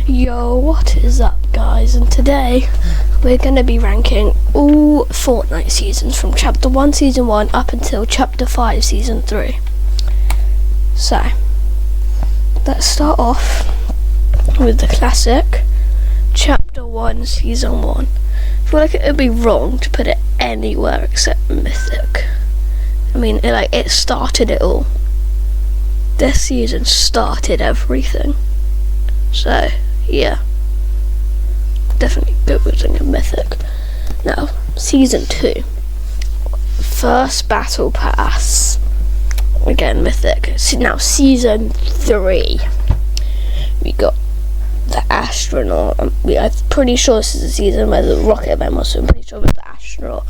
Yo, what is up, guys? And today we're going to be ranking all Fortnite seasons from Chapter 1 Season 1 up until Chapter 5 Season 3. So, let's start off with the classic Chapter 1 Season 1. I feel like it would be wrong to put it anywhere except Mythic. I mean, it started it all. This season started everything. So, yeah. Definitely go with a Mythic. Now, Season 2. First Battle Pass. Again, Mythic. Now, Season 3. We got the Astronaut. I'm pretty sure this is the season where the Rocket event was, so I'm pretty sure it was the Astronaut.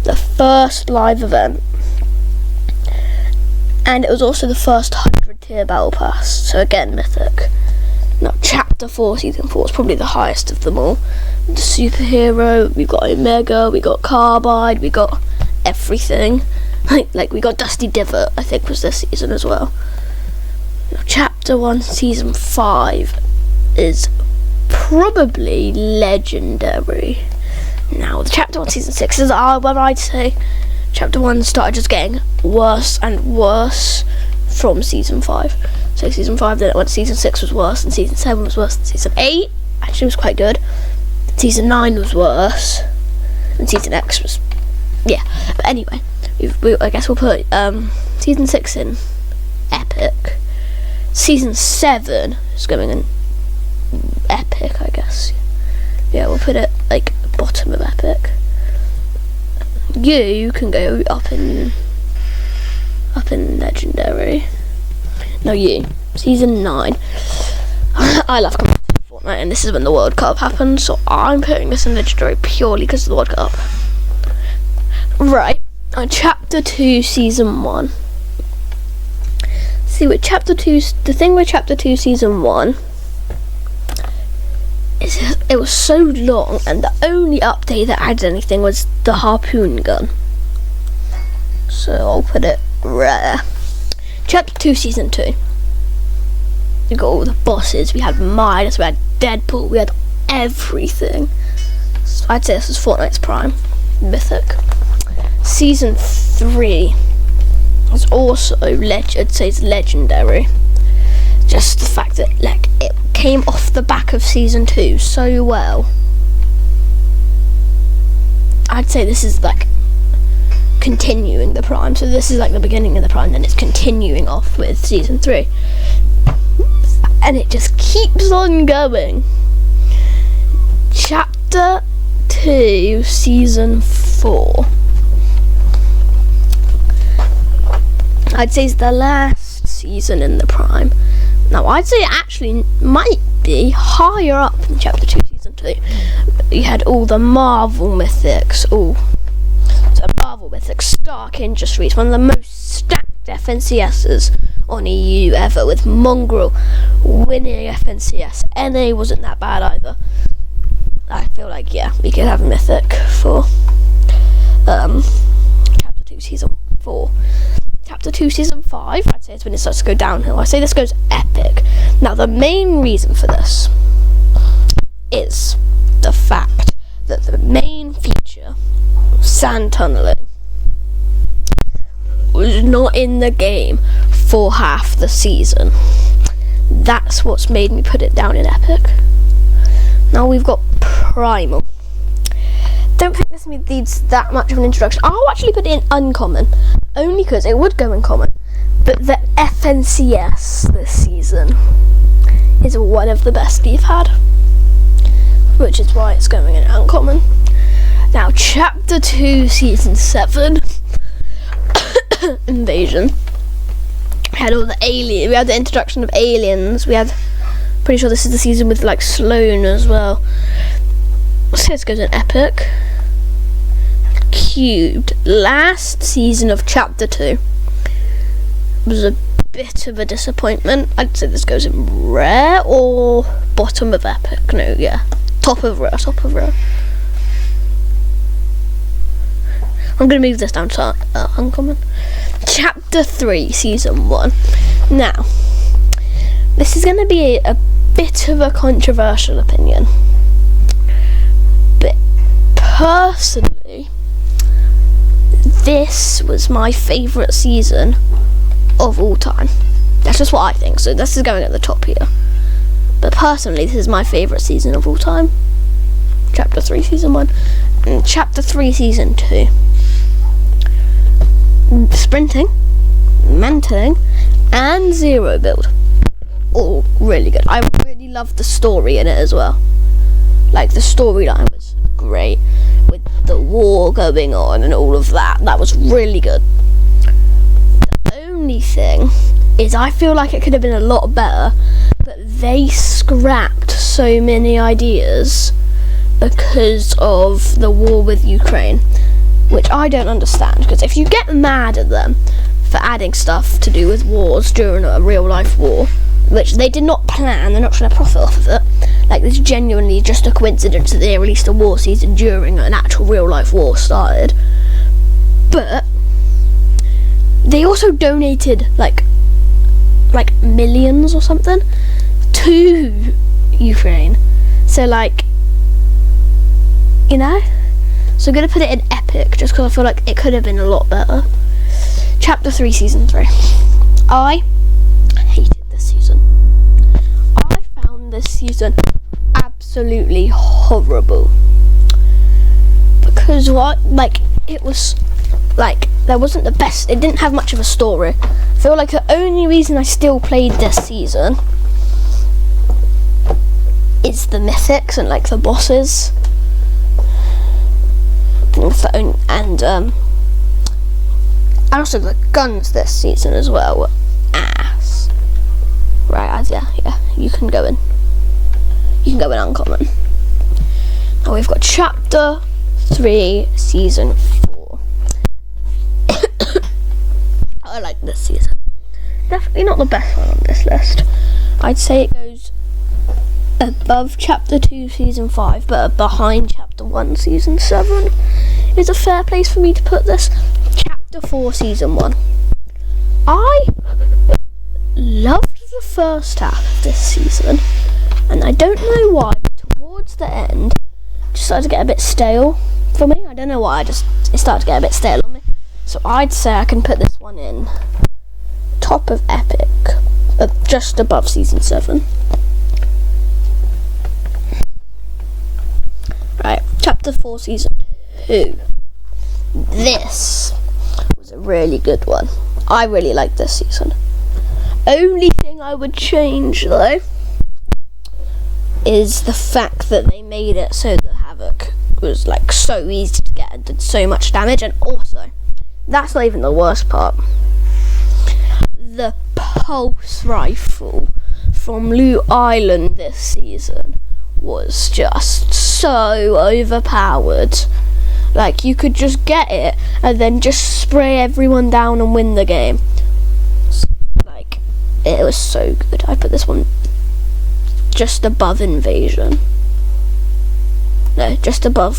The first live event. And it was also the first 100 tier Battle Pass. So again, Mythic. Now, Chapter 4, Season 4 is probably the highest of them all. The Superhero, we got Omega, we got Carbide, we got everything. Like we got Dusty Divot, I think was this season as well. Now, Chapter 1, Season 5 is probably legendary. Now, the Chapter 1, Season 6 is what I'd say. Chapter 1 started just getting worse and worse from Season 5. So Season 5, then it went to Season 6 was worse, and Season 7 was worse, and Season 8 actually was quite good. Season 9 was worse, and Season X was, yeah. But anyway, I guess we'll put Season 6 in Epic. Season 7 is going in Epic, I guess. Yeah, we'll put it like bottom of Epic. You can go up in Legendary. No, you. Season 9. I love coming to Fortnite, and this is when the World Cup happened, so I'm putting this in Legendary purely because of the World Cup. Right, on Chapter 2, Season 1. See, with Chapter 2, the thing with Chapter 2, Season 1 is it was so long, and the only update that added anything was the harpoon gun. So I'll put it rare. Chapter 2, Season 2. We got all the bosses. We had Midas, we had Deadpool, we had everything. So I'd say this is Fortnite's prime. Mythic. Season 3 is also I'd say it's legendary. Just the fact that it came off the back of Season 2 so well. I'd say this is continuing the prime. So this is the beginning of the prime, then it's continuing off with Season 3. And it just keeps on going. Chapter 2, Season 4. I'd say it's the last season in the prime. Now, I'd say it actually might be higher up than Chapter 2, Season 2. You had all the Marvel Mythics. So Marvel Mythics, Stark Industries, one of the most stacked FNCSs on EU ever, with Mongrel winning FNCS. NA wasn't that bad either. I feel like, yeah, we could have a Mythic for Chapter 2, Season 4. Chapter 2, Season 5, I'd say it's when it starts to go downhill. I say this goes epic. Now, the main reason for this is the fact that the main feature, sand tunneling, was not in the game for half the season. That's what's made me put it down in epic. Now we've got primal. Don't think this needs that much of an introduction. I'll actually put it in uncommon, only because it would go in common. But the FNCS this season is one of the best we've had, which is why it's going in uncommon. Now, Chapter 2, Season 7, Invasion. We had all the we had the introduction of aliens. We had, pretty sure this is the season with Sloan as well. So this goes in epic. Cubed. Last season of Chapter 2 was a bit of a disappointment. I'd say this goes in rare or bottom of epic. No, yeah, top of rare. I'm going to move this down to uncommon. Chapter 3, Season 1. Now, this is going to be a bit of a controversial opinion, but personally, this was my favourite season of all time. That's just what I think, so this is going at the top here. But personally, this is my favourite season of all time. Chapter 3, Season 1, and Chapter 3, Season 2. Sprinting, mantling, and zero build. All really good. I really loved the story in it as well. Like, the storyline was great, with the war going on and all of that. That was really good. The only thing is I feel like it could have been a lot better, but they scrapped so many ideas because of the war with Ukraine, which I don't understand, because if you get mad at them for adding stuff to do with wars during a real life war, which they did not plan, they're not trying to profit off of it, like, this is genuinely just a coincidence that they released a war season during an actual real life war started. But they also donated like millions or something to Ukraine, so like, you know, so I'm gonna put it in epic just because I feel like it could have been a lot better. Chapter 3, Season 3. I hated this season. I found this season absolutely horrible, because it was like, there wasn't the best, it didn't have much of a story. I feel like the only reason I still played this season is the mythics and like the bosses, and also the guns this season as well were ass. Right, yeah, you can go in uncommon. Now we've got Chapter 3, Season 4. I like this season. Definitely not the best one on this list. I'd say it goes above Chapter 2, Season 5, but behind Chapter 1, Season 7 is a fair place for me to put this. Chapter 4, Season 1. I loved the first half of this season, and I don't know why, but towards the end, it just started to get a bit stale for me. I don't know why, it started to get a bit stale on me. So I'd say I can put this one in top of epic, just above Season 7. Right, Chapter 4, Season 2. This was a really good one. I really liked this season. Only thing I would change, though, is the fact that they made it so the Havoc was like so easy to get and did so much damage, and also, that's not even the worst part. The pulse rifle from Loot Island this season was just so overpowered. Like, you could just get it and then just spray everyone down and win the game. Like, it was so good. I put this one just above Invasion. No, just above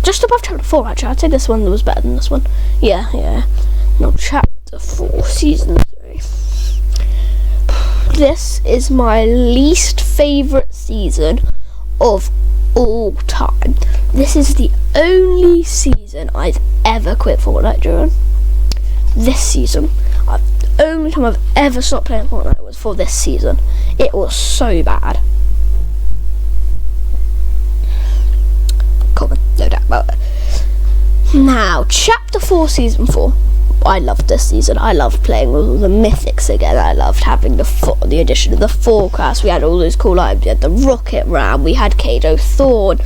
Chapter 4, actually. I'd say this one was better than this one. Yeah. No, Chapter 4, Season 3. This is my least favourite season of all time. This is the only season I've ever quit Fortnite during. This season, the only time I've ever stopped playing Fortnite was for this season. It was so bad. Common, no doubt about it. Now, Chapter 4, Season 4. I loved this season. I loved playing with all the mythics again. I loved having the addition of the forecast. We had all those cool items. We had the rocket ram. We had Kato Thorn.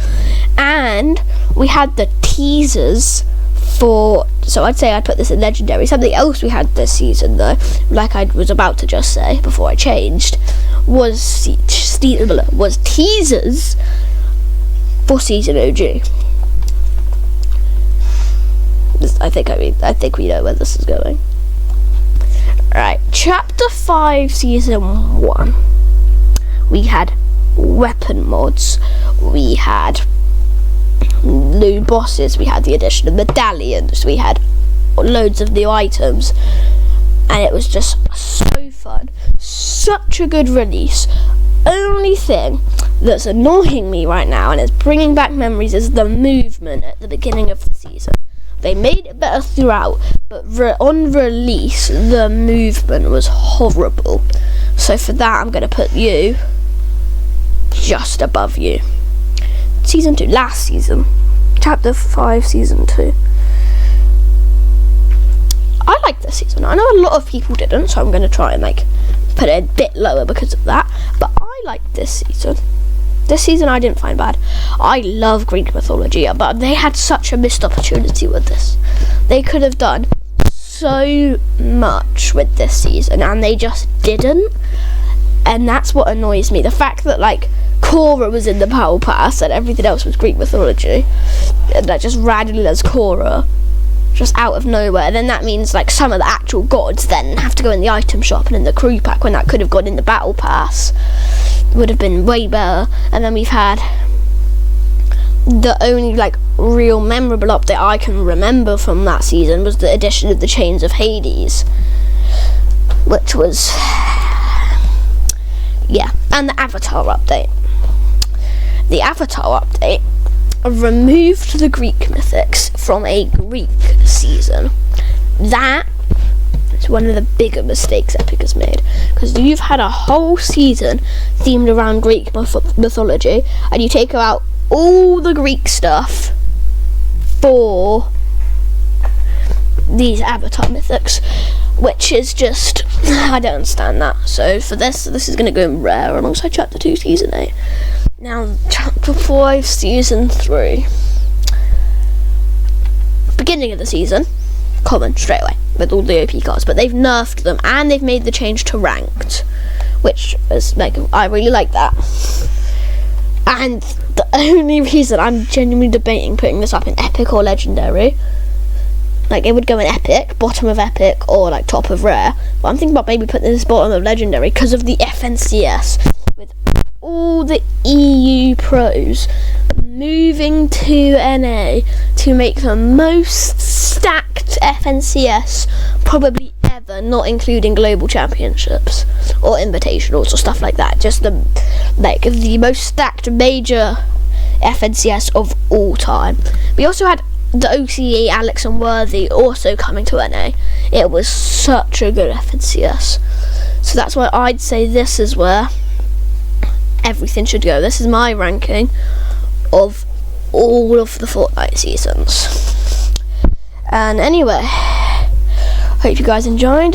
And we had the teasers for... So I'd say I'd put this in Legendary. Something else we had this season, though, like I was about to just say before I changed, was teasers for Season OG. I think we know where this is going. Right, Chapter 5, Season 1. We had weapon mods. We had new bosses. We had the addition of medallions. We had loads of new items. And it was just so fun. such a good release. Only thing that's annoying me right now and is bringing back memories is the movement at the beginning of the season. They made it better throughout, but on release the movement was horrible. So for that I'm going to put you just above you. Season 2, last season, chapter 5, season 2. I like this season. I know a lot of people didn't, so I'm going to try and put it a bit lower because of that, but I like this season. This season I didn't find bad. I love Greek mythology, but they had such a missed opportunity with this. They could have done so much with this season and they just didn't, and that's what annoys me. The fact that Korra was in the battle pass and everything else was Greek mythology, and just randomly there's Korra just out of nowhere, and then that means some of the actual gods then have to go in the item shop and in the crew pack when that could have gone in the battle pass. Would have been way better. And then we've had the only real memorable update I can remember from that season was the addition of the Chains of Hades, which was and the Avatar update. The Avatar update removed the Greek mythics from a Greek season. That is one of the bigger mistakes Epic has made, because you've had a whole season themed around Greek mythology and you take out all the Greek stuff for these Avatar mythics, which is just, I don't understand that. So for this is going to go in rare alongside chapter 2 season 8. Now chapter 5 season 3, beginning of the season, common straight away with all the OP cards, but they've nerfed them and they've made the change to ranked, which is I really like that. And the only reason I'm genuinely debating putting this up in epic or legendary, it would go in epic, bottom of epic, or top of rare, but I'm thinking about maybe putting this bottom of legendary because of the FNCS, with all the EU pros moving to NA to make the most stacked FNCS probably ever, not including global championships or invitationals or stuff like that. Just the most stacked major FNCS of all time. We also had the OCE Alex and Worthy also coming to NA. It was such a good FNCS. So that's why I'd say this is where everything should go. This is my ranking of all of the Fortnite seasons. And anyway, hope you guys enjoyed.